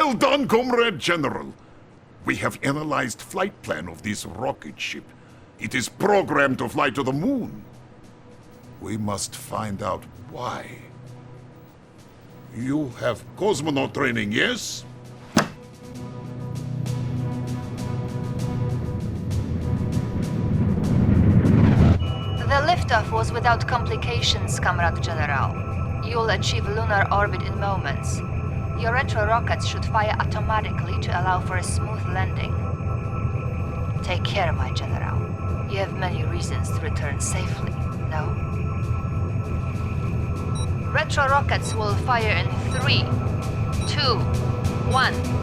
Well done, Comrade General. We have analyzed flight plan of this rocket ship. It is programmed to fly to the moon. We must find out why. You have cosmonaut training, yes? The liftoff was without complications, Comrade General. You'll achieve lunar orbit in moments. Your retro rockets should fire automatically to allow for a smooth landing. Take care, my General. You have many reasons to return safely, no? Retro rockets will fire in 3, 2, 1.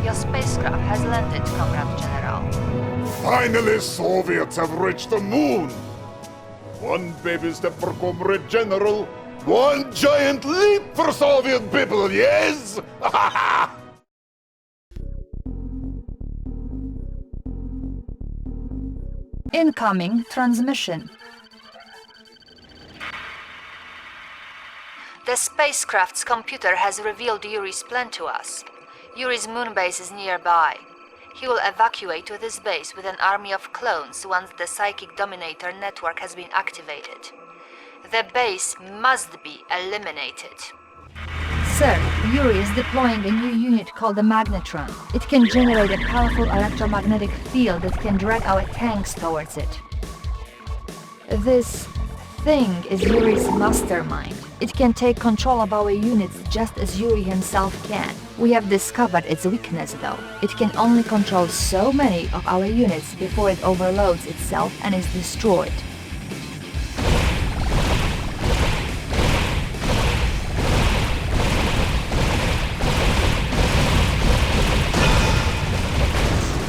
Your spacecraft has landed, Comrade General. Finally, Soviets have reached the moon! One baby step for Comrade General, one giant leap for Soviet people, yes? Incoming transmission. The spacecraft's computer has revealed Yuri's plan to us. Yuri's moon base is nearby. He will evacuate to this base with an army of clones once the Psychic Dominator network has been activated. The base must be eliminated. Sir, Yuri is deploying a new unit called the Magnetron. It can generate a powerful electromagnetic field that can drag our tanks towards it. This thing is Yuri's mastermind. It can take control of our units just as Yuri himself can. We have discovered its weakness though. It can only control so many of our units before it overloads itself and is destroyed.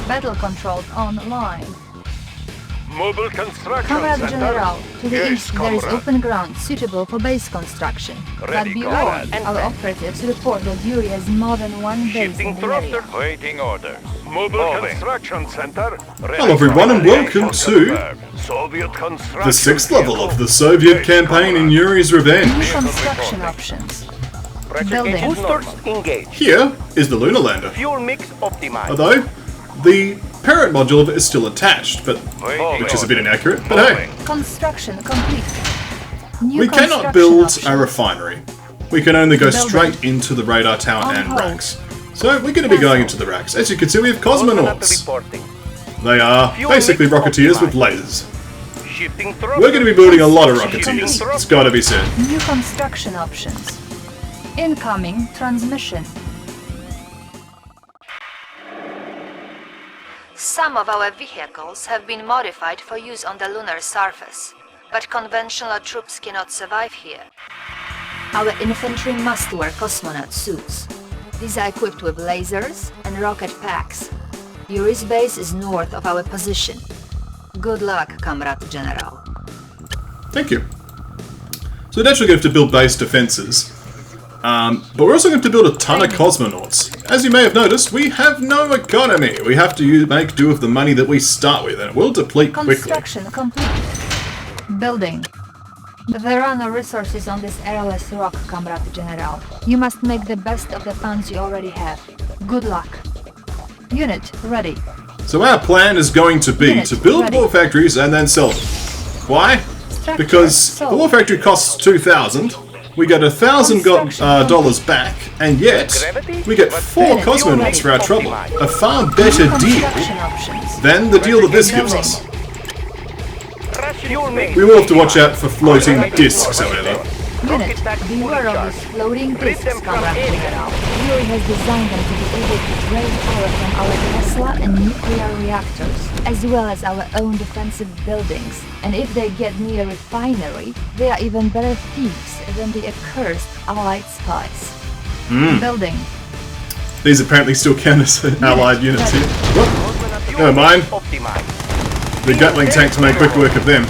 Battle controls online. Mobile construction Comrade center. General, to the Yes, east there is comrade. open ground suitable for base construction. Ready, But be comrade. warned, our operatives report that Yuri has more than one base Shifting in the area. thruster. Waiting orders. Mobile construction center. Hello everyone and welcome to Soviet construction the 6th level of the Soviet campaign in Yuri's New Revenge. construction options. Building. Boosters engaged. Here is the lunar lander, Fuel mix optimized. although the parent module of it is still attached, but which is a bit inaccurate, but hey, Construction complete. New we cannot construction build options. a refinery. We can only go Building. straight into the radar tower On and hold. racks. So we're going to be going into the racks. As you can see, we have cosmonauts. Reporting. They are Fuel basically mix rocketeers with optimized. lasers. Shifting thruster. We're going to be building a lot of Construction rocketeers, complete. it's got to be said. New construction options. Incoming transmission. Some of our vehicles have been modified for use on the lunar surface, but conventional troops cannot survive here. Our infantry must wear cosmonaut suits. These are equipped with lasers and rocket packs. Yuri's base is north of our position. Good luck, Comrade General. Thank you. So we're naturally going to have to build base defenses. But we're also going to build a ton of cosmonauts. As you may have noticed, we have no economy. We have to make do with the money that we start with, and it will deplete quickly. Construction complete. Building. There are no resources on this airless rock, Comrade General. You must make the best of the funds you already have. Good luck. Unit ready. So our plan is going to be Unit to build ready. war factories and then sell them. Why? Structure Because sold. the war factory costs 2,000. We get $1,000 dollars back, and yet we get 4 Unit cosmonauts ready. for our trouble. A far better New deal construction options. than the deal that this gives Building. us. Fuel mix. We will have to watch out for floating discs, however. Unit, beware of these floating discs, Comrade General. Yuri has designed them to be able to drain power from our Tesla and nuclear reactors, as well as our own defensive buildings. And if they get near a refinery, they are even better thieves than the accursed Allied spies. Building. These apparently still count as allied units here. Whoop. Never mind. Optimized. The Gatling tanks make quick work of them.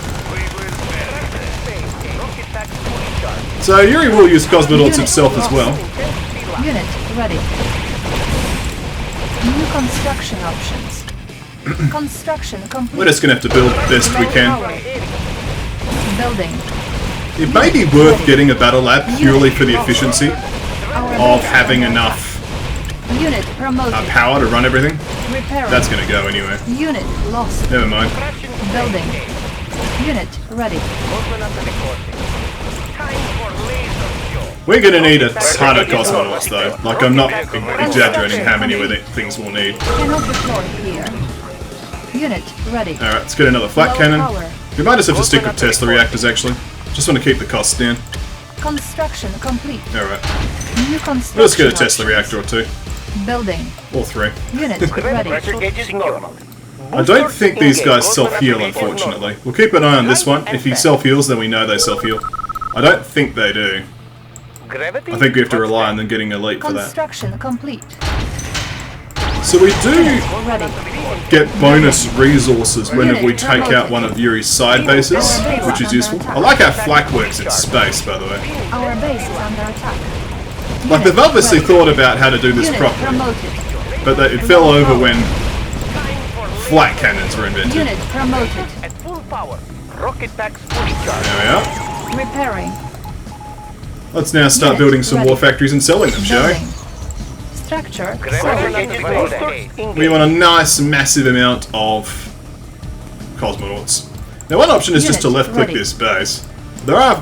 So Yuri will use cosmonauts himself as well. Unit ready. New construction options. Construction complete. We're just going to have to build the best we can. Building. It may be worth getting a battle lab purely for the efficiency of having enough Unit promoted. power to run everything. Repairing. That's going to go anyway. Unit lost. Never mind. Building. Unit ready. Cosmonaut reporting. Time for laser show. We're going to need a ton of cosmonauts though. Like, I'm not exaggerating how many things we'll need. Cannot deploy here. Unit ready. Alright, let's get another flat Low cannon. power. We might just have to stick with Tesla reactors actually. Just want to keep the costs down. Construction complete. Alright. New construction. Let's get a Tesla reactor or two. Building. Or three. Unit ready. Pressure gauge is normal. I don't think these guys self-heal, unfortunately. We'll keep an eye on this one. If he self-heals, then we know they self-heal. I don't think they do. Gravity? I think we have to rely on them getting elite for that. Construction complete. So we do Ready. get bonus resources whenever we take out one of Yuri's side bases, which is useful. I like how flak works in space, by the way. Our base is under attack. Like, they've obviously thought about how to do this Unit properly, promoted. but it fell over when flat cannons were invented. Unit promoted. At full power. Rocket packs fully charged. There we are. Repairing. Let's now start building some war factories and selling them, shall Building. we? Structure Pressure sold. gauge is loaded. We want a nice, massive amount of cosmonauts. Now, one option is just to Unit left-click ready. this base. There are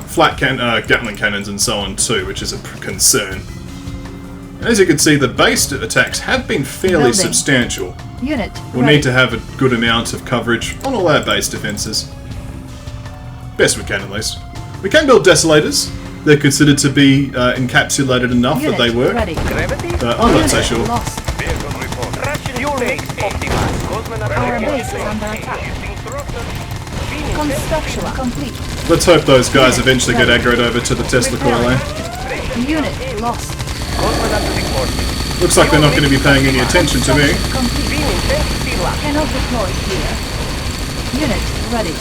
Gatling cannons and so on too, which is a concern. As you can see, the base attacks have been fairly Building. substantial. Unit We'll ready. need to have a good amount of coverage on all our base defences. Best we can, at least. We can build desolators. They're considered to be encapsulated enough Unit that they work. ready. Gravity? But I'm not so Unit sure. lost. Vehicle report. Ration fuel mix optimized. Cosmonaut Our reporting. base is under attack. Using thrusters. Beam Construction complete. Let's hope those guys eventually get aggroed over to the Tesla coil, eh? Unit lost. Cosmonaut reporting. Looks like they're not going to be paying any attention to me. Complete. Beam intensity lock. Cannot deploy here. Unit ready.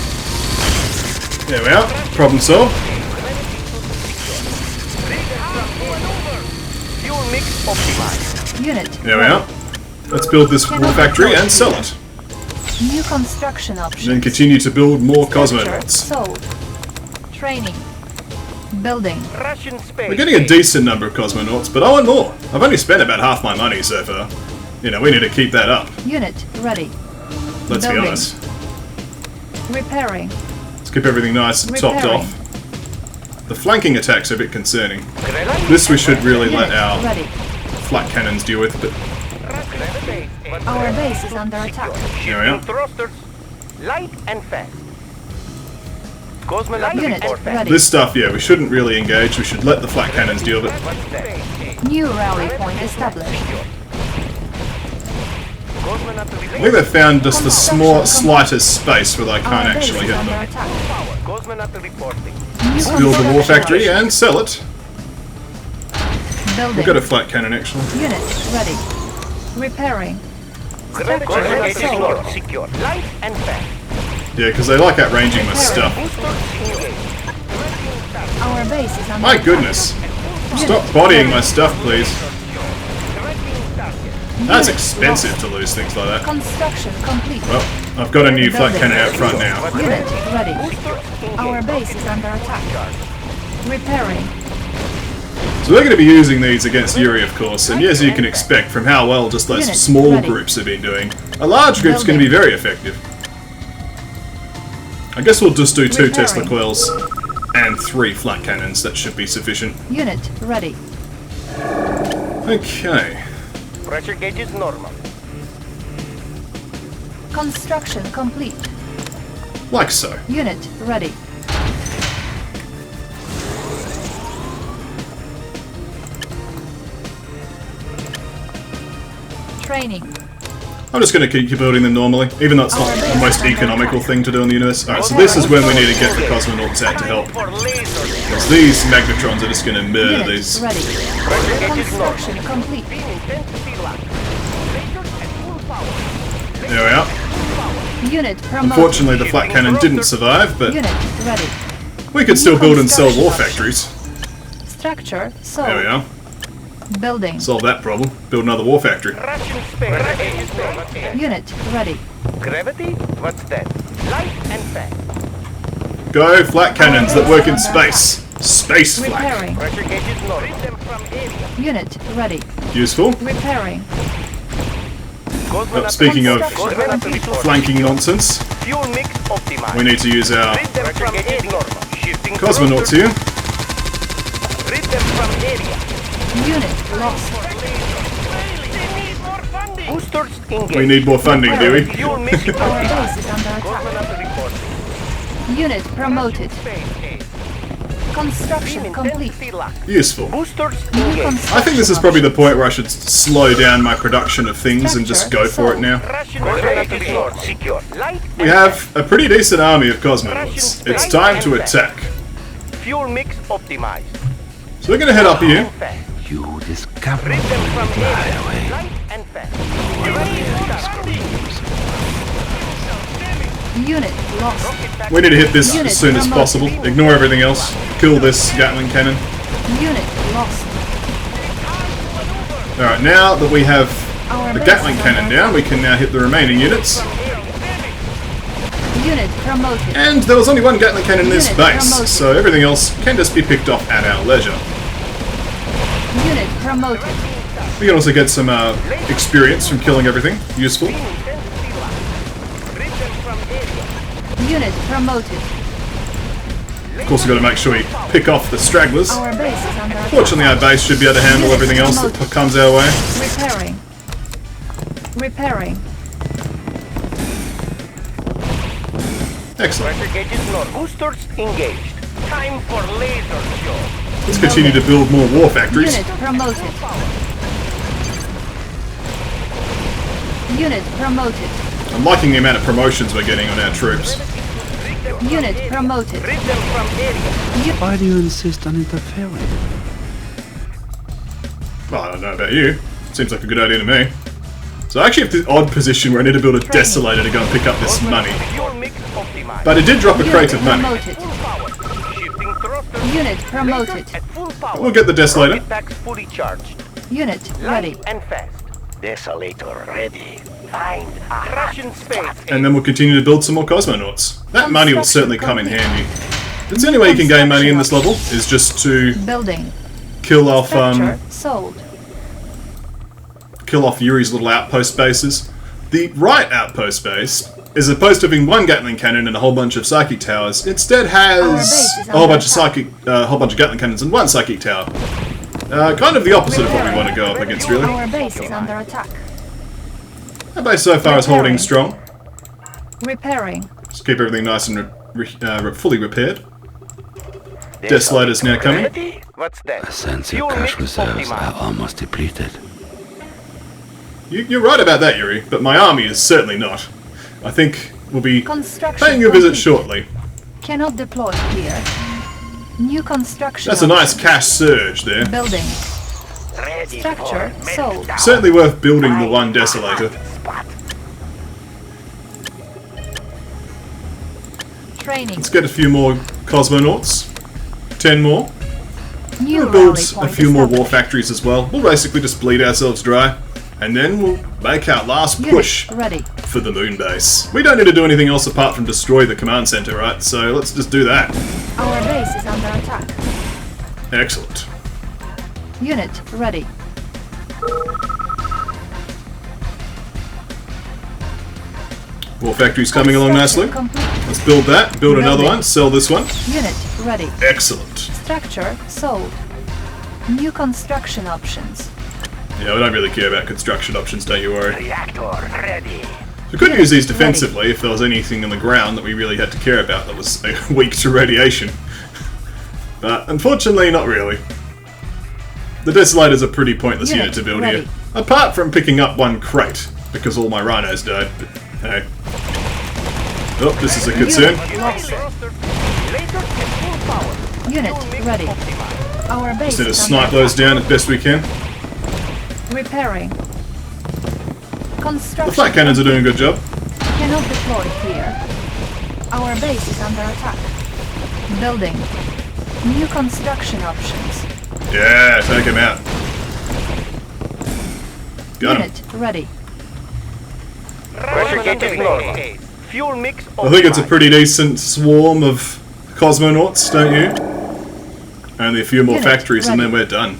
There we are. Problem solved. Fuel mix optimized. Unit There we ready. are. Let's build this war factory and sell it. New construction options. And then continue to build more Structure cosmonauts. sold. Training. Building. Russian space. We're getting a decent number of cosmonauts, but I want more. I've only spent about half my money so far. You know, we need to keep that up. Unit ready. Let's be Building. honest. Repairing. Let's keep everything nice and topped Repairing. off. The flanking attacks are a bit concerning. Gravity? This we should really let Unit our ready. flat cannons deal with, but Gravity. Our base is under attack. here we are. Thrusters. Light and fast. Cosmonaut Unit report back. ready. This stuff, yeah, we shouldn't really engage. We should let the flat cannons deal with it. What's that? New rally point established. Cosmonaut I think they've found just the slightest space where they can't Our base actually is hit under them. attack. Cosmonaut reporting. New Build the war construction factory options. and sell it. Building. We've got a flat cannon actually. Unit ready. Repairing. Cosmonaut Structure is sold. secure. Light and fast. Yeah, because they like outranging my stuff. Our base is under My attack. goodness. Stop bodying my stuff, please. That's expensive to lose things like that. Construction complete. Well, I've got a new flat cannon out front now. Unit ready. Our base is under attack. Repairing. So we're going to be using these against Yuri, of course, and as you can expect from how well just those Unit small ready. groups have been doing, a large group's going to be very effective. I guess we'll just do 2 Repairing. Tesla coils and 3 flat cannons. That should be sufficient. Unit ready. Okay. Pressure gauge is normal. Construction complete. Like so. Unit ready. Training. I'm just going to keep building them normally, even though it's not the most economical thing to do in the universe. Alright, so this is when we need to get the cosmonauts out to help. For lasers. Because these magnetrons are just going to murder Unit these. ready. Pressure gauge is normal. Construction complete. Beam intensity lock. Lasers at full power. There we are. Unit promoted. Unfortunately, the flat cannon didn't survive, but Unit ready. we can still build and sell war factories. Structure sold. There we are. Building. Solve that problem. Build another war factory. Russian space. Gauge is normal. Unit ready. Gravity? What's that? Light and fast. Go flat cannons that work in space. Space flak. Repairing. Pressure gauges normal. Read them from area. Unit ready. Useful. Repairing. Cosmonaut Speaking of Cosmonaut report. flanking nonsense, Fuel mix optimized. we need to use our Read them from area. Normal. Shifting cosmonauts here. Read them from area. Unit lost. Boosters engaged. We need more funding, do we? Fuel mix Our optimized. base is under attack. Cosmonaut reporting. Unit promoted. Phase A. Construction Beam complete. intensity lock. Useful. Boosters New engaged. I think this is probably the point where I should slow down my production of things and just go for it now. Russian cosmonaut report. Secure. Light We have a pretty decent army of cosmonauts. It's time to attack. fuel mix optimized. So we're going to head up here. Fast. You discover Read them from the area. highway. Light and fast. Unit lost. We need to hit this as soon as possible. Ignore everything else. Kill this Gatling cannon. Unit lost. Alright, now that we have Our the base Gatling is cannon under down, we can now hit the remaining units. Unit promoted. And there was only one Gatling cannon in this Unit base, promoted. so everything else can just be picked off at our leisure. Unit promoted. We can also get some experience from killing everything. Useful. Unit promoted. Of course, we've got to make sure we pick off the stragglers. Our base is under attack. Fortunately, our base should be able to handle everything else that comes our way. Repairing. Repairing. Excellent. Pressure gauges normal. Boosters engaged. Time for laser show. Let's continue to build more war factories. Unit promoted. Unit promoted. I'm liking the amount of promotions we're getting on our troops. Unit promoted. Read them from area. Why do you insist on interfering? Well, I don't know about you. Seems like a good idea to me. So I actually have the odd position where I need to build a desolator to go and pick up this money. Fuel mix optimized. But it did drop a crate Unit of money. promoted. Full power. Shifting thrusters. Unit promoted. At full power. We'll get the desolator. Rocket packs fully charged. Unit ready. Light and fast. Desolator ready. Find a Russian space. And then we'll continue to build some more cosmonauts. That money will certainly come in handy. That's the only way you can gain money in this level, is just to Building. kill off Structure sold. Yuri's little outpost bases. The right outpost base, as opposed to having one Gatling cannon and a whole bunch of psychic towers, instead Our has base is a whole under bunch of whole bunch of Gatling cannons and one psychic tower. Kind of the opposite of what we want to go up against, really. Our base is under attack. Our base so far is holding strong. Repairing. Just keep everything nice and fully repaired. Desolator's now coming. Ready? What's that? I sense your Fuel cash mix reserves optimized. are almost depleted. You're right about that, Yuri, but my army is certainly not. I think we'll be Construction paying you a visit complete. shortly. Cannot deploy here. New construction. That's a nice options. cash surge there. Building. Ready Structure for sold. meltdown. Certainly worth building the one desolator. Spot. Training. Let's get a few more cosmonauts. 10 more. New We'll build rally a point few more war established. factories as well. We'll basically just bleed ourselves dry. And then we'll make our last Unit push ready. for the moon base. We don't need to do anything else apart from destroy the command center, right? So let's just do that. Our base is under attack. Excellent. Unit ready. War factory's coming along nicely. Construction complete. Let's build that. Build another Building. one. Sell this one. Unit ready. Excellent. Structure sold. New construction options. Yeah, we don't really care about construction options, don't you worry. Reactor ready. We could use these Ready. defensively if there was anything on the ground that we really had to care about that was weak to radiation. But unfortunately, not really. The Desolator's a pretty pointless unit to build ready. here. Apart from picking up one crate, because all my rhinos died, but hey. Oh, this is a concern. Lost. Laser at full power. Unit Fuel mix ready. optimized. Our base Just need to is snipe under those attack. down as best we can. Repairing. Construction. The flat cannons are doing a good job. Cannot deploy here. Our base is under attack. Building. New construction options. Yeah, take him out. Got him. Unit ready. Pressure gauges normal. Fuel mix I think it's a optimized. pretty decent swarm of cosmonauts, don't you? Only a few more Unit factories and then ready. we're done.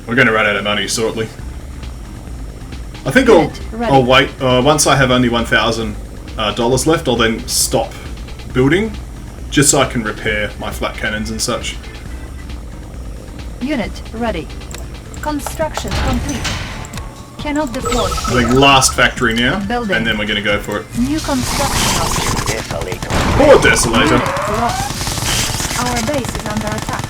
We're going to run out of money shortly. I think Unit ready. I'll wait. Once I have only $1,000 left, I'll then stop building, just so I can repair my flat cannons and such. Unit ready. Construction complete. Cannot deploy. I think last factory now, Building. and then we're going to go for it. New construction option. Desolator. Poor Desolator. Unit lost. Our base is under attack.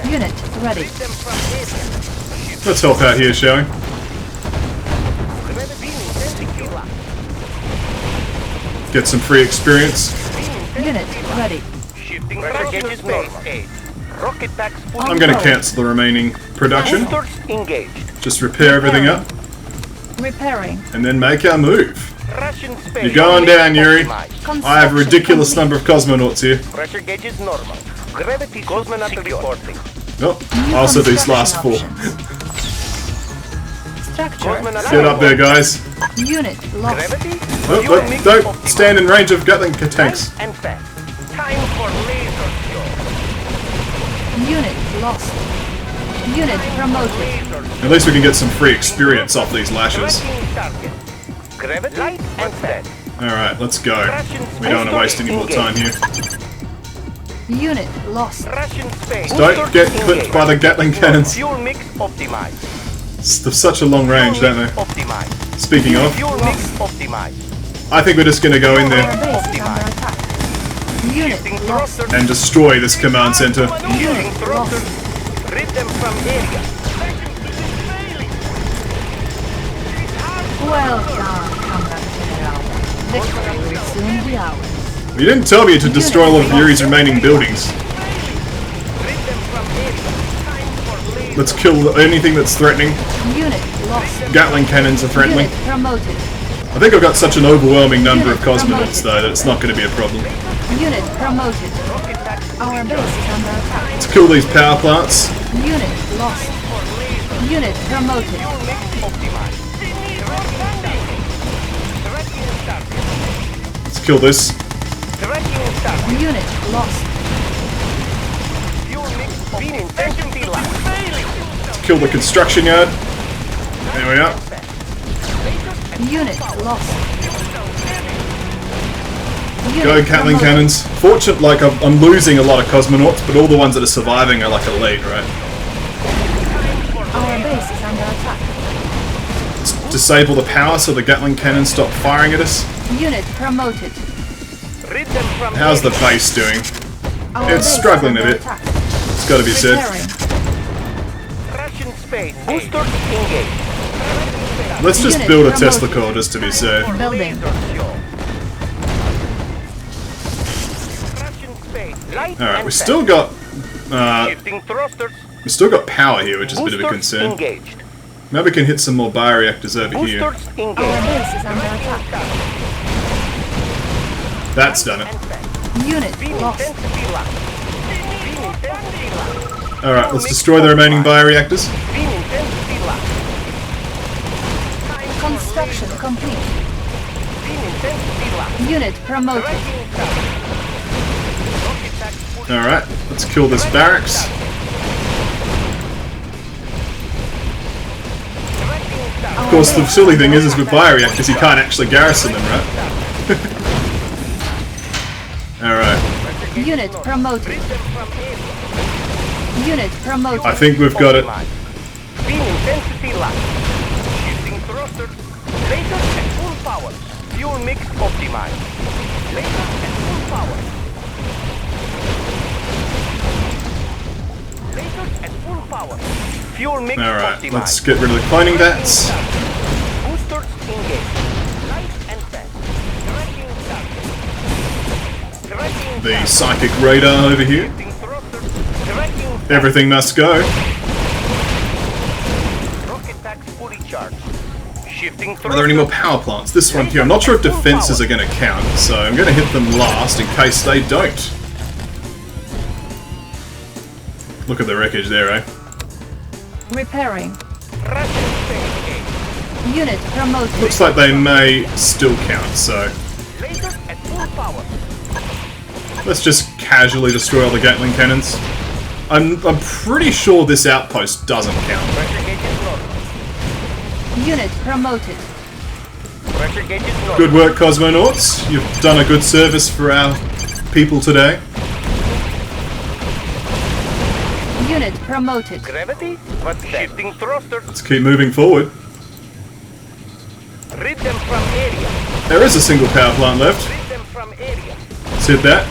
Unit ready. Let's help out here, shall we? Get some free experience. Unit ready. Shifting pressure gauges normal. Rocket packs full. I'm going to cancel the remaining production. Boosters engaged. Just repair everything up, Repairing. and then make our move. Russian space. You're going down, Yuri. Optimized. I have a ridiculous number of cosmonauts here. Pressure gauges normal. Gravity cosmonaut reporting. Oh, New also these last four. construction options. Structure. Cosmonaut Get up there, guys. Unit lost. Gravity. Oh, Fuel oh, mix don't optimized. stand in range of Gatling tanks. And fast. Time for laser show. Unit lost. Unit promoted. Laser At least we can get some free experience off these lashes. tracking target. Gravity light and fast. Alright, let's go. We don't want to waste any more time here. Unit lost. Russian space. Don't Boosters get clipped by the Gatling cannons. Fuel mix optimized. It's such a long range, don't they? Optimized. Speaking of, Fuel mix optimized. I think we're just going to go in Our there base is under attack. Unit Shifting lost. thrusters. and destroy this command center. Shifting Unit thrusters. lost. Rid them from area. Well done, Comrade General. Victory will soon be ours. You didn't tell me to destroy all of Yuri's remaining buildings. Rid them from area. Time for laser. Let's kill anything that's threatening. Unit lost. Gatling cannons are friendly. Unit promoted. I think I've got such an overwhelming number of cosmonauts though that it's not going to be a problem. Unit promoted. Our base is under attack. Let's kill these power plants. Unit lost. Unit promoted. Let's kill this. Unit lost. Let's kill the construction yard. There we are. Unit lost. Go Unit Gatling promoted. cannons. Fortunate, like I'm losing a lot of cosmonauts, but all the ones that are surviving are like elite, right? Our base is under attack. Let's disable the power so the Gatling cannons stop firing at us. Unit promoted. How's the base doing? Our It's base is struggling a under bit. attack. It's got to be said. Repairing. Russian space. Boosters engaged. Let's just Unit build a promoted. Tesla core just to be safe. Building. Russian space. Light Alright, and we still got shifting thrusters. power here, which is a bit of a Boosters concern. engaged. Maybe we can hit some more bioreactors over here. Boosters Our engaged. base is under attack. That's done it. Unit Beam lost. intensity locked. Beam intensity locked. Alright, let's destroy the remaining bioreactors. Beam intensity locked. Construction complete. Beam intensity locked. Unit promoted. Tracking target. Rocket pack fully Alright, let's kill this barracks. tracking target. Of course, the silly thing is with bioreactors, you can't actually garrison them, right? Alright, Unit promoted. Unit promoted. I think we've got it. Beam intensity locked. Shifting thrusters. Lasers at full power. Fuel mix optimized. Lasers at full power. Lasers at full power. Fuel mix Alright, optimized. let's get rid of the cloning bats. Boosters engaged. Light and fast. Tracking target. Tracking The target. psychic radar over here. Shifting thrusters. Tracking target. Everything must go. Rocket packs fully charged. Shifting Are there any more power plants? This one here. I'm not sure if defenses are going to count, so I'm going to hit them last in case they don't. Look at the wreckage there, eh? Repairing. Russian space age. Unit promoted. Looks like they may still count, so Lasers at full power. let's just casually destroy all the Gatling cannons. I'm pretty sure this outpost doesn't count. Pressure gauge is normal. Unit promoted. Pressure gauge is normal. Good work, cosmonauts. You've done a good service for our people today. Unit promoted. Gravity? What's that? Shifting thrusters. Let's keep moving forward. Rid them from area. There is a single power plant left. Rid them from area. Let's hit that.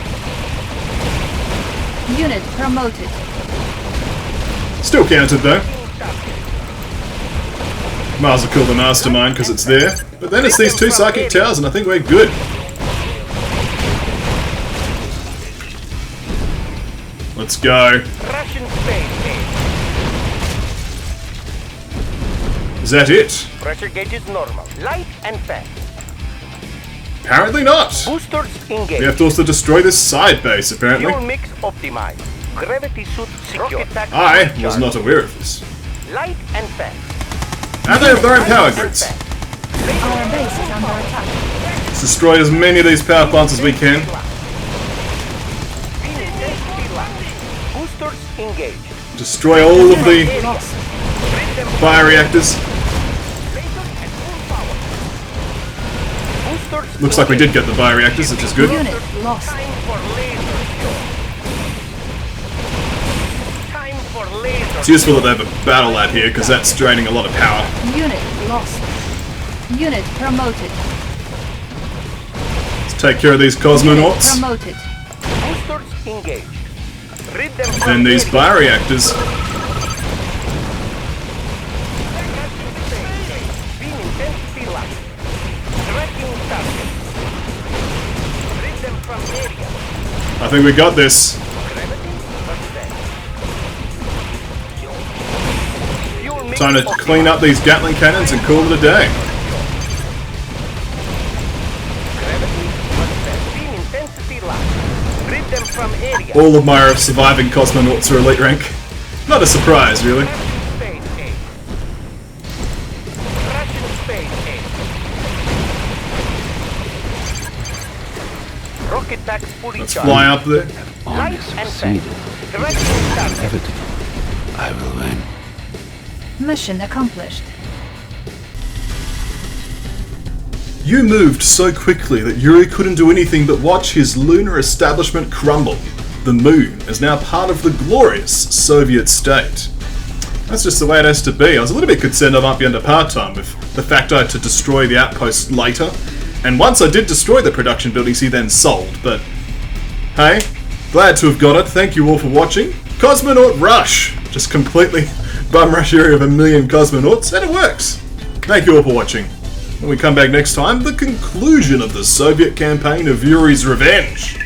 Unit promoted. Still counted though. Might as well kill the mastermind because it's there. But then it's these two psychic towers and I think we're good. Let's go. Russian space age. Is that it? Pressure gauge is normal. Light and fast. Apparently not. Boosters engaged. We have to also destroy this side base apparently. Fuel mix optimized. Gravity suit secure. I was not aware of this. Light and fast. And they have their own power grids. Our base is under attack. Let's destroy as many of these power plants as we can. Boosters engaged. Destroy all of the Lost. bioreactors. Boosters Looks like we did get the bioreactors, which is good. Unit lost. Time for laser show. Time for laser. It's useful that they have a battle lad here because that's draining a lot of power. Unit lost. Unit promoted. Let's take care of these cosmonauts. Promoted. Boosters engaged. Rid them from And these area. bioreactors. Beam intensity light. Tracking target. Rid them from area. I think we got this. Gravity? What's that? Fuel mix Time to optimized. clean up these Gatling cannons and call it a day. Gravity? What's that? Beam intensity light. Rid them from area. All of my surviving cosmonauts are elite rank. Not a surprise, really. Russian space age. Russian space age. Rocket packs fully Let's charged. fly up there. Only Light and succeeded. fast. Tracking target. Inevitable. I will win. Mission accomplished. You moved so quickly that Yuri couldn't do anything but watch his lunar establishment crumble. The moon is now part of the glorious Soviet state. That's just the way it has to be. I was a little bit concerned I might be under part-time with the fact I had to destroy the outpost later. And once I did destroy the production buildings, he then sold. But hey, glad to have got it. Thank you all for watching. Cosmonaut Rush! Just completely bum rush area of 1 million cosmonauts, and it works. Thank you all for watching. When we come back next time, the conclusion of the Soviet campaign of Yuri's Revenge.